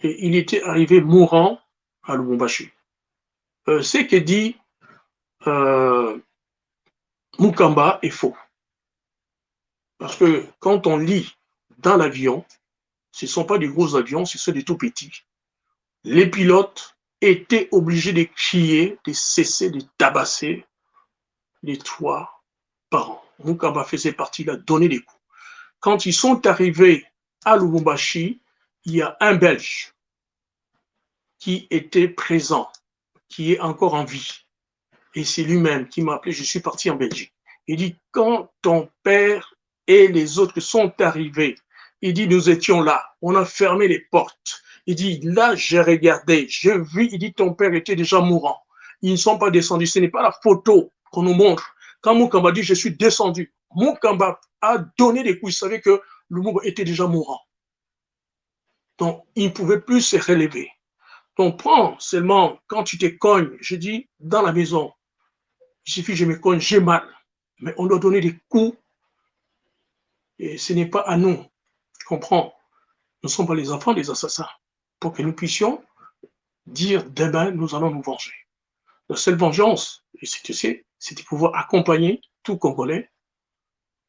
et il était arrivé mourant à Lubumbashi. Ce que dit Mukamba est faux. Parce que quand on lit dans l'avion, ce ne sont pas des gros avions, ce sont des tout petits. Les pilotes étaient obligés de crier, de cesser de tabasser les 3 par an. Mukamba faisait partie, il a donné des coups. Quand ils sont arrivés à Lubumbashi, il y a un Belge qui était présent, qui est encore en vie. Et c'est lui-même qui m'a appelé, je suis parti en Belgique. Il dit, quand ton père et les autres sont arrivés, il dit, nous étions là, on a fermé les portes. Il dit, là, j'ai regardé, j'ai vu, il dit, ton père était déjà mourant. Ils ne sont pas descendus, ce n'est pas la photo qu'on nous montre. Quand Mukamba dit, je suis descendu, Mukamba a donné des coups, il savait que Lumumba était déjà mourant. Donc, il ne pouvait plus se relever. Donc, prends seulement, quand tu te cognes, je dis, dans la maison, il suffit que je me cogne, j'ai mal. Mais on doit donner des coups. Et ce n'est pas à nous. Tu comprends? Nous ne sommes pas les enfants des assassins. Pour que nous puissions dire demain, nous allons nous venger. La seule vengeance, et tu sais, c'est de pouvoir accompagner tout Congolais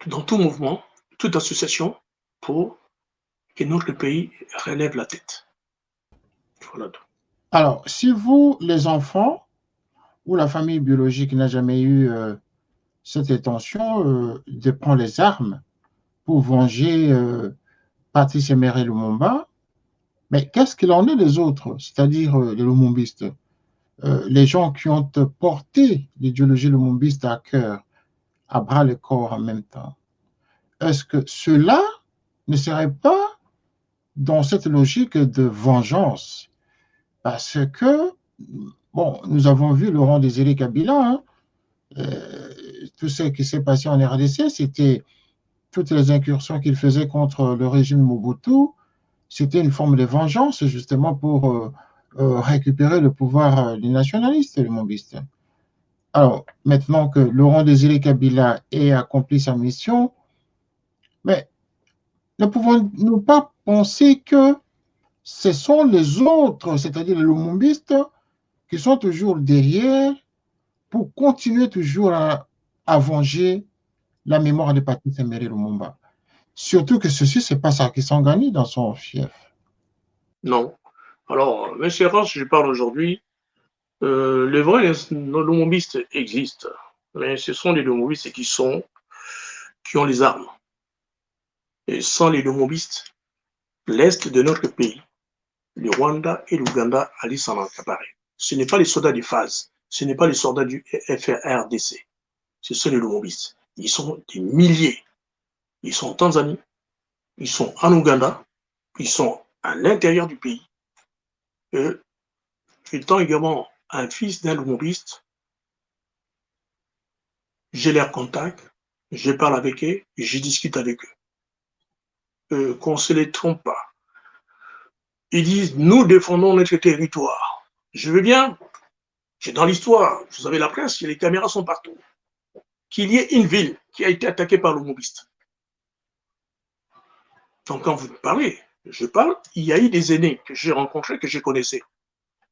dans tout mouvement, toute association, pour que notre pays relève la tête. Voilà tout. Alors, si vous, les enfants, ou la famille biologique n'a jamais eu cette intention de prendre les armes pour venger Patrice Emery Lumumba, mais qu'est-ce qu'il en est des autres, c'est-à-dire les lumumbistes, les gens qui ont porté l'idéologie lumumbiste à cœur, à bras le corps en même temps? Est-ce que cela ne serait pas dans cette logique de vengeance? Parce que, bon, nous avons vu Laurent Désiré Kabila, hein, tout ce qui s'est passé en RDC, c'était toutes les incursions qu'il faisait contre le régime Mobutu, c'était une forme de vengeance justement pour récupérer le pouvoir des nationalistes, les lumumbistes. Alors, maintenant que Laurent Désiré Kabila ait accompli sa mission, mais ne pouvons-nous pas penser que ce sont les autres, c'est-à-dire les lumumbistes, qui sont toujours derrière pour continuer toujours à venger la mémoire de Patrice Emery Lumumba? Surtout que ceci, c'est pas ça qui Kisangani dans son fief. Non. Alors, M. Ross, je parle aujourd'hui, les vrais lumumbistes existent, mais ce sont les lumumbistes qui ont les armes. Et sans les lumumbistes, l'Est de notre pays, le Rwanda et l'Ouganda allaient s'en accaparer. Ce n'est pas les soldats des phases, ce n'est pas les soldats du FRDC, ce sont les lumumbistes. Ils sont des milliers. Ils sont en Tanzanie, ils sont en Ouganda, ils sont à l'intérieur du pays. Et étant également un fils d'un lumumbiste, j'ai leur contact, je parle avec eux, je discute avec eux. Qu'on ne se les trompe pas. Ils disent, nous défendons notre territoire. Je veux bien, c'est dans l'histoire, vous avez la presse, les caméras sont partout, qu'il y ait une ville qui a été attaquée par le lumumbiste. Donc quand vous parlez, je parle, il y a eu des aînés que j'ai rencontrés, que je connaissais.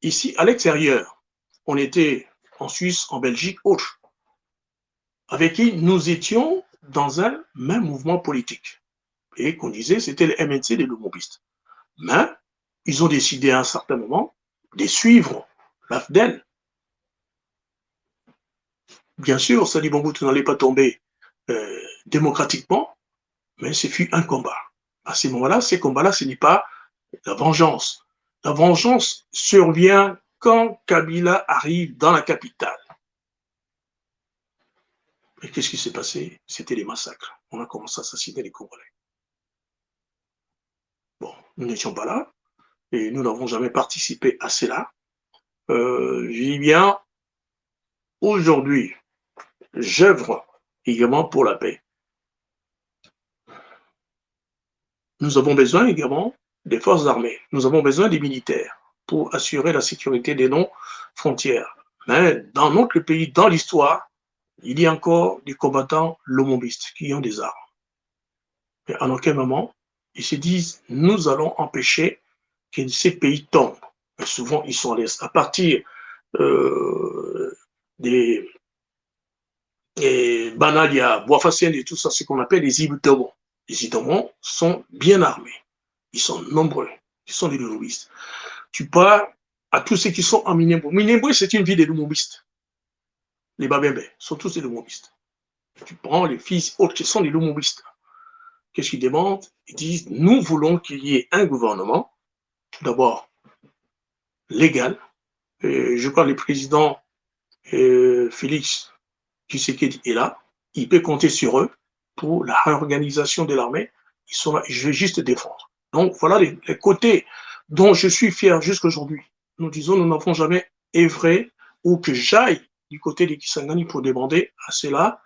Ici, à l'extérieur, on était en Suisse, en Belgique, autres, avec qui nous étions dans un même mouvement politique. Et qu'on disait, c'était le MNC des lumumbistes. Mais ils ont décidé à un certain moment de suivre l'AFDEL. Bien sûr, Sali Bongout n'allait pas tomber démocratiquement, mais ce fut un combat. À ces moments-là, ces combats-là, ce n'est pas la vengeance. La vengeance survient quand Kabila arrive dans la capitale. Et qu'est-ce qui s'est passé? C'était les massacres. On a commencé à assassiner les Congolais. Bon, nous n'étions pas là, et nous n'avons jamais participé à cela. Je dis bien, aujourd'hui, j'œuvre également pour la paix. Nous avons besoin également des forces armées. Nous avons besoin des militaires pour assurer la sécurité de nos frontières. Mais dans notre pays, dans l'histoire, il y a encore des combattants lumumbistes qui ont des armes. Mais à aucun moment, ils se disent, nous allons empêcher que ces pays tombent. Et souvent, ils sont à l'aise. À partir des Banalia, Boafassien et tout ça, ce qu'on appelle les Ibutomons. Les Ibutomons sont bien armés. Ils sont nombreux. Ils sont des lumumbistes. Tu pars à tous ceux qui sont en Minembwe. Minembwe, c'est une ville des lumumbistes. Les Babembe sont tous des lumumbistes. Tu prends les fils autres qui sont des lumumbistes. Qu'est-ce qu'ils demandent? Ils disent, nous voulons qu'il y ait un gouvernement, d'abord légal. Je crois que le président Félix Tshisekedi est là. Il peut compter sur eux pour la réorganisation de l'armée. Ils sont là. Je vais juste défendre. Donc voilà les côtés dont je suis fier jusqu'à aujourd'hui. Nous disons, nous n'avons jamais œuvré ou que j'aille du côté des Kisangani pour demander à ceux-là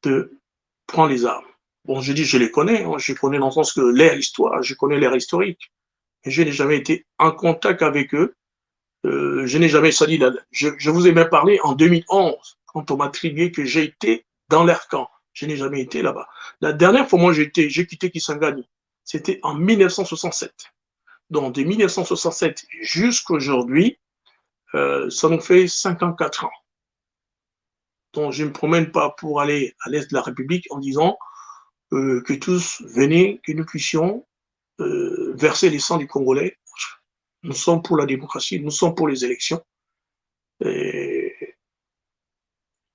de prendre les armes. Bon, je dis, je les connais, hein, je connais dans le sens que l'ère histoire, je connais l'ère historique, mais je n'ai jamais été en contact avec eux. Je n'ai jamais sali je vous ai même parlé en 2011, quand on m'a attribué que j'ai été dans leur camp. Je n'ai jamais été là-bas. La dernière fois, moi, j'ai quitté Kisangani. C'était en 1967. Donc, de 1967 jusqu'à aujourd'hui, Ça nous fait 54 ans. Donc, je ne me promène pas pour aller à l'est de la République en disant que tous venez, que nous puissions verser les sangs du Congolais. Nous sommes pour la démocratie, nous sommes pour les élections. Et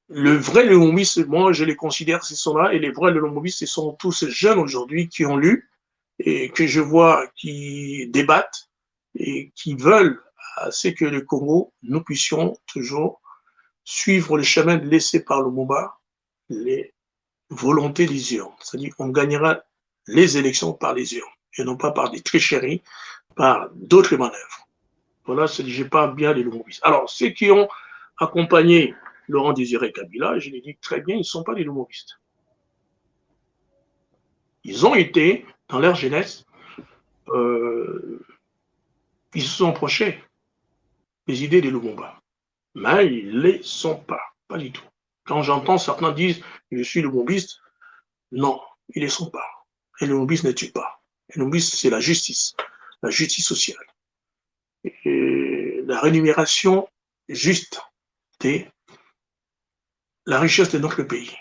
le vrai Lumumbiste, moi, je les considère, ce sont là, et les vrais Lumumbistes, ce sont tous ces jeunes aujourd'hui qui ont lu et que je vois qui débattent et qui veulent à ce que le Congo, nous puissions toujours suivre le chemin laissé par Lumumba, les volontés des urnes. C'est-à-dire qu'on gagnera les élections par les urnes et non pas par des tricheries, par d'autres manœuvres. Voilà, je parle bien des Lumumbistes. Alors, ceux qui ont accompagné Laurent Désiré Kabila, je l'ai dit très bien, ils ne sont pas des Lumumbistes. Ils ont été, dans leur jeunesse, ils se sont approchés des idées de Lumumba. Mais ils ne les sont pas, pas du tout. Quand j'entends certains dire je suis lumumbiste, non, ils ne les sont pas. Et le lumumbiste ne tue pas. Le lumumbiste, c'est la justice sociale. Et la rémunération juste de la richesse de notre pays.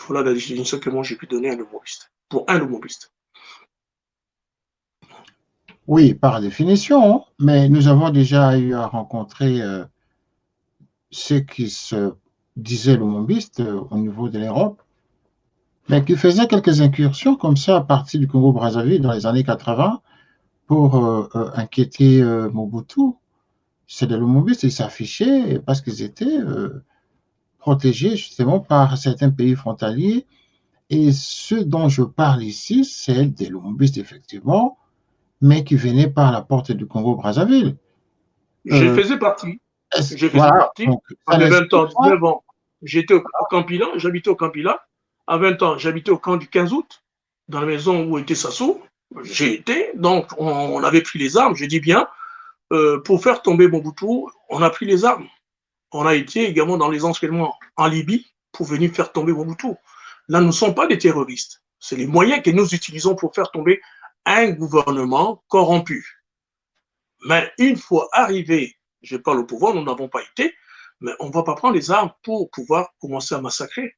Voilà la définition que moi j'ai pu donner à un lumumbiste, pour un lumumbiste. Oui, par définition, mais nous avons déjà eu à rencontrer ceux qui se disaient lumumbistes au niveau de l'Europe, mais qui faisaient quelques incursions comme ça à partir du Congo-Brazzaville dans les années 80 pour inquiéter Mobutu. C'est des lumumbistes, ils s'affichaient parce qu'ils étaient protégés justement par certains pays frontaliers. Et ce dont je parle ici, c'est des lumumbistes effectivement, mais qui venaient par la porte du Congo-Brazzaville. Je faisais partie. Voilà, donc, J'avais 20 ans, 19 ans. J'étais au Campila, j'habitais au Campila. À 20 ans, j'habitais au camp du 15 août, dans la maison où était Sassou. J'ai été, donc on avait pris les armes, je dis bien, pour faire tomber Mobutu, on a pris les armes. On a été également dans les entraînements en Libye pour venir faire tomber Mobutu. Là, nous ne sommes pas des terroristes. C'est les moyens que nous utilisons pour faire tomber un gouvernement corrompu. Mais une fois arrivé, je parle au pouvoir, nous n'avons pas été, mais on ne va pas prendre les armes pour pouvoir commencer à massacrer.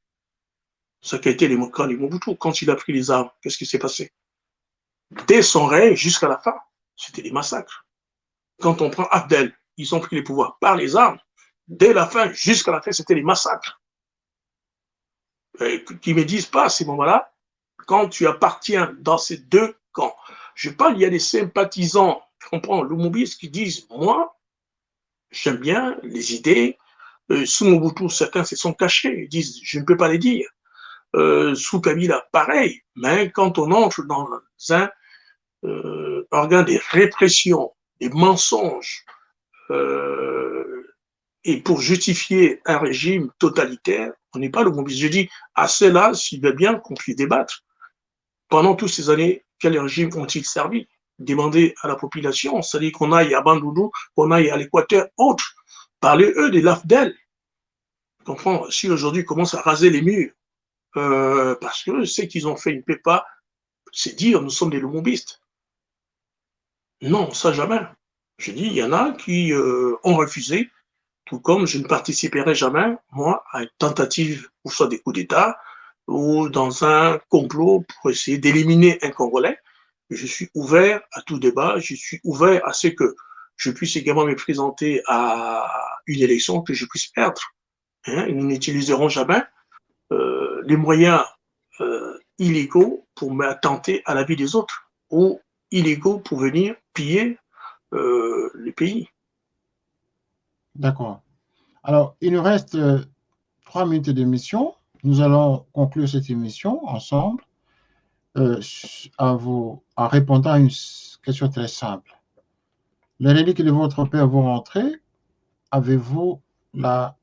Ce qui a été les camps de Mobutu. Quand il a pris les armes, qu'est-ce qui s'est passé? Dès son règne jusqu'à la fin, c'était des massacres. Quand on prend Abdel, ils ont pris les pouvoirs par les armes. Dès la fin jusqu'à la fin, c'était des massacres. Qui ne me disent pas à ces moments-là, quand tu appartiens dans ces deux camps. Je parle, il y a des sympathisants, je comprends, lumumbistes qui disent, moi, j'aime bien les idées. Sous Mobutu, certains se sont cachés, ils disent, je ne peux pas les dire. Sous Kabila, pareil. Mais quand on entre dans un organe de répression, des mensonges, et pour justifier un régime totalitaire, on n'est pas le lumumbiste. Je dis à ceux-là, s'il veut bien qu'on puisse débattre. Pendant toutes ces années, quels régimes ont-ils servi? Demander à la population, c'est-à-dire qu'on aille à Bandundu, qu'on aille à l'Équateur, autres. Parlez eux de l'AFDEL. Comprends? Si aujourd'hui ils commencent à raser les murs, parce que ce qu'ils ont fait, ils ne peuvent pas, c'est dire nous sommes des lumumbistes. Non, ça jamais. Je dis, il y en a qui ont refusé, tout comme je ne participerai jamais, moi, à une tentative, ou soit des coups d'État, ou dans un complot pour essayer d'éliminer un Congolais. Je suis ouvert à tout débat, je suis ouvert à ce que je puisse également me présenter à une élection que je puisse perdre. Hein, nous n'utiliserons jamais les moyens illégaux pour m'attenter à la vie des autres ou illégaux pour venir piller les pays. D'accord. Alors, il nous reste 3 minutes d'émission. Nous allons conclure cette émission ensemble en répondant à une question très simple. Les reliques de votre père vont rentrer. Avez-vous la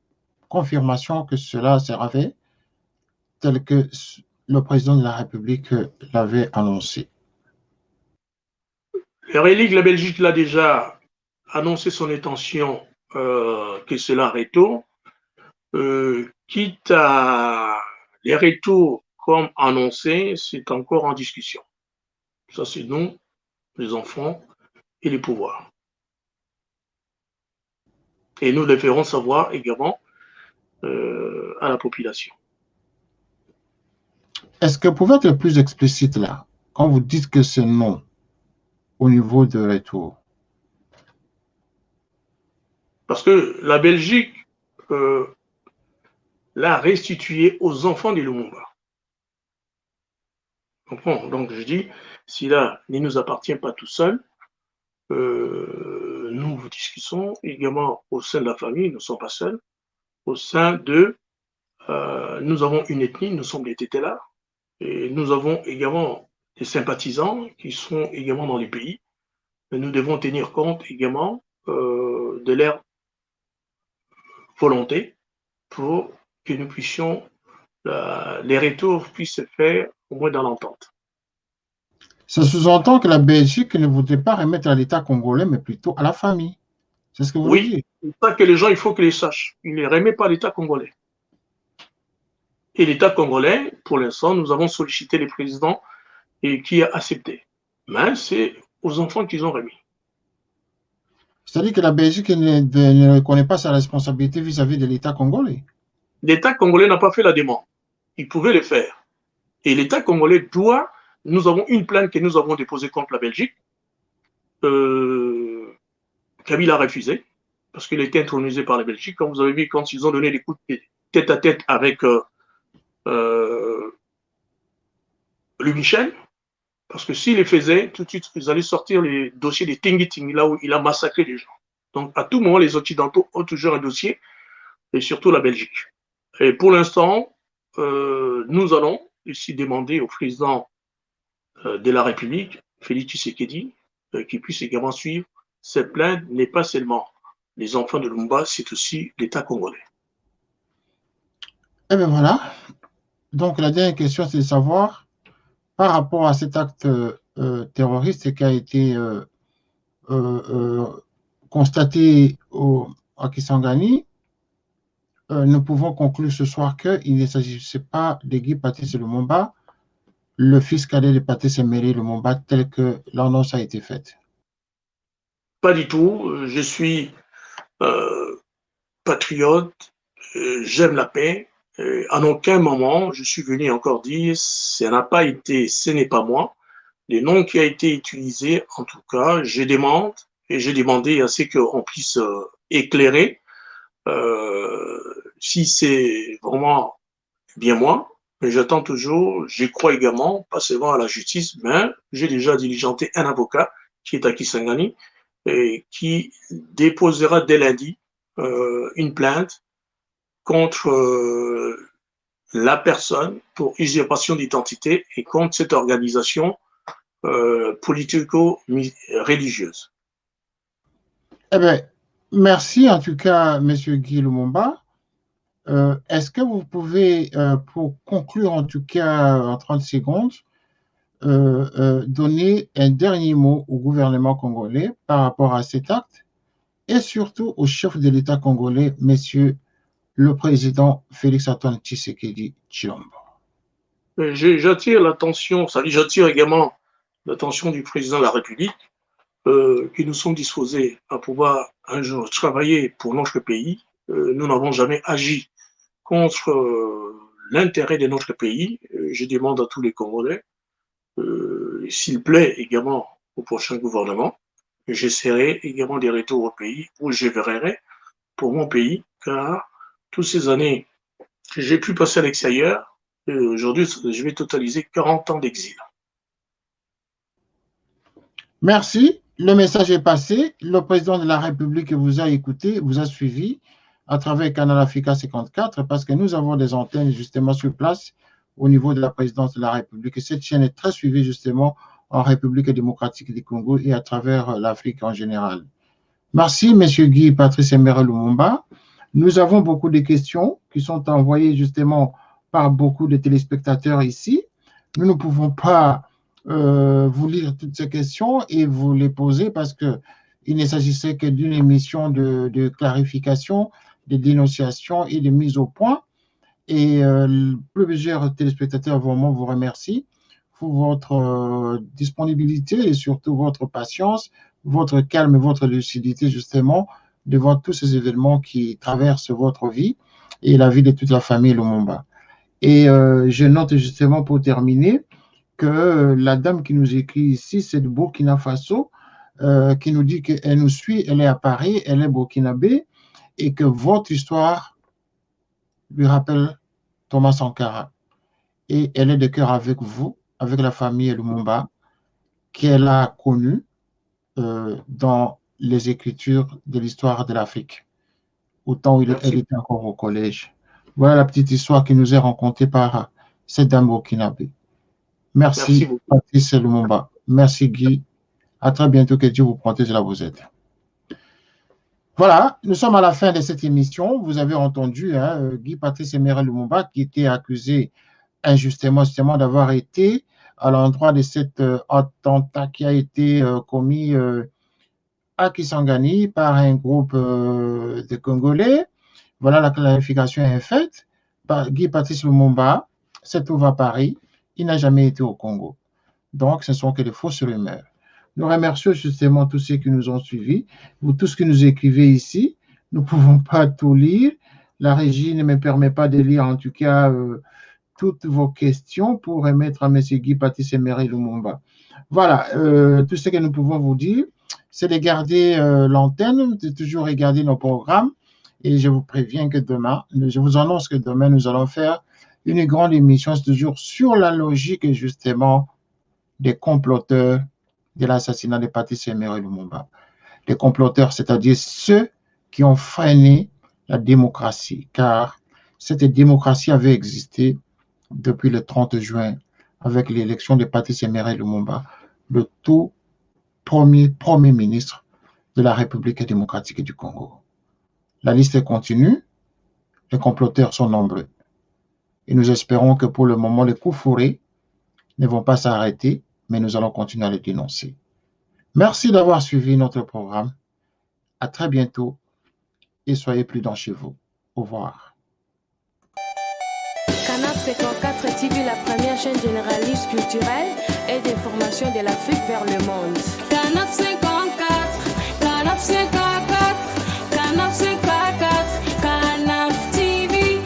confirmation que cela sera fait tel que le président de la République l'avait annoncé? Les reliques, la Belgique l'a déjà annoncé son intention que cela retourne. Quitte à les retours comme annoncé, c'est encore en discussion. Ça, c'est nous, les enfants et les pouvoirs. Et nous le ferons savoir également à la population. Est-ce que vous pouvez être plus explicite là, quand vous dites que c'est non au niveau de retour? Parce que la Belgique l'a restitué aux enfants de Lumumba. Donc je dis, si là, il ne nous appartient pas tout seul, nous vous discutons également au sein de la famille, nous ne sommes pas seuls, au sein de, nous avons une ethnie, nous sommes les Tétélas, et nous avons également des sympathisants qui sont également dans les pays, mais nous devons tenir compte également de leur volonté pour que nous puissions, les retours puissent se faire au moins dans l'entente. Ça sous-entend que la Belgique ne voudrait pas remettre à l'État congolais, mais plutôt à la famille. C'est ce que vous voulez dire? Oui, c'est ça que les gens, il faut qu'ils les sachent. Il ne remet pas l'État congolais. Et l'État congolais, pour l'instant, nous avons sollicité les présidents et qui a accepté. Mais c'est aux enfants qu'ils ont remis. C'est-à-dire que la Belgique ne reconnaît pas sa responsabilité vis-à-vis de l'État congolais. L'État congolais n'a pas fait la demande. Il pouvait le faire. Et l'État congolais doit, nous avons une plainte que nous avons déposée contre la Belgique. Kabila a refusé, parce qu'il était intronisé par la Belgique. Comme vous avez vu, quand ils ont donné des coups de tête à tête avec Louis Michel, parce que s'il les faisait, tout de suite, ils allaient sortir les dossiers des Tingi-Tingi, là où il a massacré les gens. Donc, à tout moment, les Occidentaux ont toujours un dossier, et surtout la Belgique. Et pour l'instant, nous allons ici demander au président de la République, Félix Tshisekedi, qu'il puisse également suivre. Cette plainte n'est pas seulement les enfants de Lumumba, c'est aussi l'État congolais. Eh bien voilà. Donc la dernière question, c'est de savoir, par rapport à cet acte terroriste qui a été constaté à Kisangani, nous pouvons conclure ce soir qu'il ne s'agissait pas de Guy Patrice Lumumba, le fils cadet de Patrice Emery Lumumba, tel que l'annonce a été faite. Pas du tout. Je suis patriote, j'aime la paix. En aucun moment, je suis venu encore dire, ça n'a pas été, ce n'est pas moi. Le nom qui a été utilisé, en tout cas, je demande, et j'ai demandé à ce qu'on puisse éclairer si c'est vraiment bien moi. Mais j'attends toujours, je crois également, pas seulement à la justice, mais j'ai déjà diligenté un avocat qui est à Kisangani et qui déposera dès lundi une plainte contre la personne pour usurpation d'identité et contre cette organisation politico-religieuse. Eh bien, merci en tout cas, M. Guy Lumumba. Est-ce que vous pouvez, pour conclure en tout cas en 30 secondes, donner un dernier mot au gouvernement congolais par rapport à cet acte et surtout au chef de l'État congolais, M. le président Félix-Antoine Tshisekedi Tshilombo? J'attire l'attention, j'attire également l'attention du président de la République, qui nous sommes disposés à pouvoir un jour travailler pour notre pays. Nous n'avons jamais agi contre l'intérêt de notre pays. Je demande à tous les Congolais, s'il plaît également au prochain gouvernement, j'essaierai également des retours au pays où je verrai pour mon pays, car toutes ces années que j'ai pu passer à l'extérieur, aujourd'hui, je vais totaliser 40 ans d'exil. Merci. Le message est passé. Le président de la République vous a écouté, vous a suivi à travers Canal Africa 54 parce que nous avons des antennes justement sur place au niveau de la présidence de la République. Et cette chaîne est très suivie justement en République démocratique du Congo et à travers l'Afrique en général. Merci, M. Guy Patrice Emery Lumumba. Nous avons beaucoup de questions qui sont envoyées justement par beaucoup de téléspectateurs ici. Nous ne pouvons pas vous lire toutes ces questions et vous les poser parce qu'il ne s'agissait que d'une émission de clarification, de dénonciation et de mise au point. Et plusieurs téléspectateurs vraiment vous remercient pour votre disponibilité et surtout votre patience, votre calme et votre lucidité justement devant tous ces événements qui traversent votre vie et la vie de toute la famille Lumumba. Et je note justement pour terminer que la dame qui nous écrit ici, c'est de Burkina Faso, qui nous dit qu'elle nous suit, elle est à Paris, elle est burkinabé, et que votre histoire lui rappelle Thomas Sankara. Et elle est de cœur avec vous, avec la famille Lumumba, qu'elle a connue dans les écritures de l'histoire de l'Afrique, au temps où elle était encore au collège. Voilà la petite histoire qui nous est racontée par cette dame burkinabé. Merci Patrice Lumumba. Merci Guy. À très bientôt, que Dieu vous protège là où vous êtes. Voilà, nous sommes à la fin de cette émission. Vous avez entendu Guy Patrice Emery Lumumba qui était accusé injustement justement d'avoir été à l'endroit de cet attentat qui a été commis à Kisangani par un groupe de Congolais. Voilà, la clarification est faite. Guy Patrice Lumumba se trouve à Paris. Il n'a jamais été au Congo. Donc, ce ne sont que des fausses rumeurs. Nous remercions justement tous ceux qui nous ont suivis. Vous tous qui nous écrivez ici, nous ne pouvons pas tout lire. La régie ne me permet pas de lire en tout cas toutes vos questions pour remettre à M. Guy Patrice Emery Lumumba. Voilà, tout ce que nous pouvons vous dire, c'est de garder l'antenne, de toujours regarder nos programmes. Et je vous préviens que demain, je vous annonce que demain, nous allons faire une grande émission, c'est toujours sur la logique justement des comploteurs de l'assassinat de Patrice Emery Lumumba. Les comploteurs, c'est-à-dire ceux qui ont freiné la démocratie, car cette démocratie avait existé depuis le 30 juin avec l'élection de Patrice Emery Lumumba, le tout premier ministre de la République démocratique du Congo. La liste continue, les comploteurs sont nombreux. Et nous espérons que pour le moment, les coups fourrés ne vont pas s'arrêter, mais nous allons continuer à les dénoncer. Merci d'avoir suivi notre programme. À très bientôt et soyez prudents chez vous. Au revoir. Canap 54 TV, la première chaîne généraliste culturelle et d'information de l'Afrique vers le monde. Canap 54, Canap 54, Canap 54, Canap TV.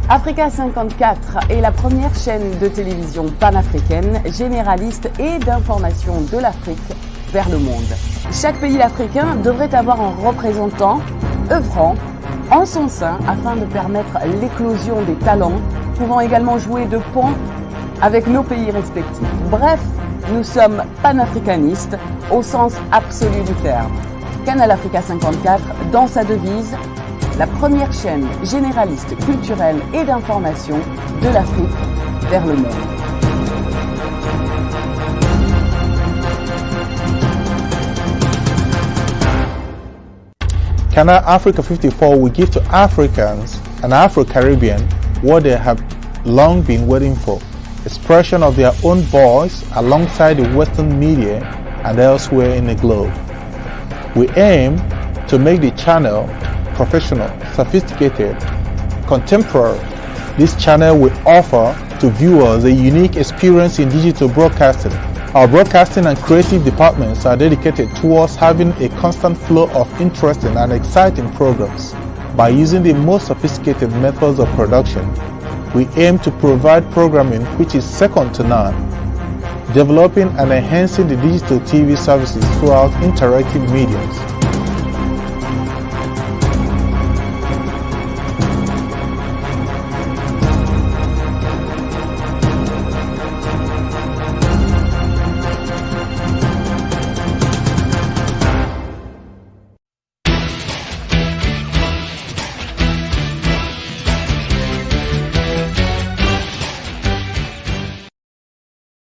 Africa 54 est la première chaîne de télévision panafricaine, généraliste et d'information de l'Afrique vers le monde. Chaque pays africain devrait avoir un représentant œuvrant en son sein afin de permettre l'éclosion des talents, pouvant également jouer de pont avec nos pays respectifs. Bref, nous sommes panafricanistes au sens absolu du terme. Canal Africa 54, dans sa devise, la première chaîne généraliste culturelle et d'information de l'Afrique vers le monde. Canal Africa 54 will give to Africans and Afro-Caribbean what they have long been waiting for, expression of their own voice alongside the Western media and elsewhere in the globe. We aim to make the channel professional, sophisticated, contemporary. This channel will offer to viewers a unique experience in digital broadcasting. Our broadcasting and creative departments are dedicated towards having a constant flow of interesting and exciting programs. By using the most sophisticated methods of production, we aim to provide programming which is second to none, developing and enhancing the digital TV services throughout interactive mediums.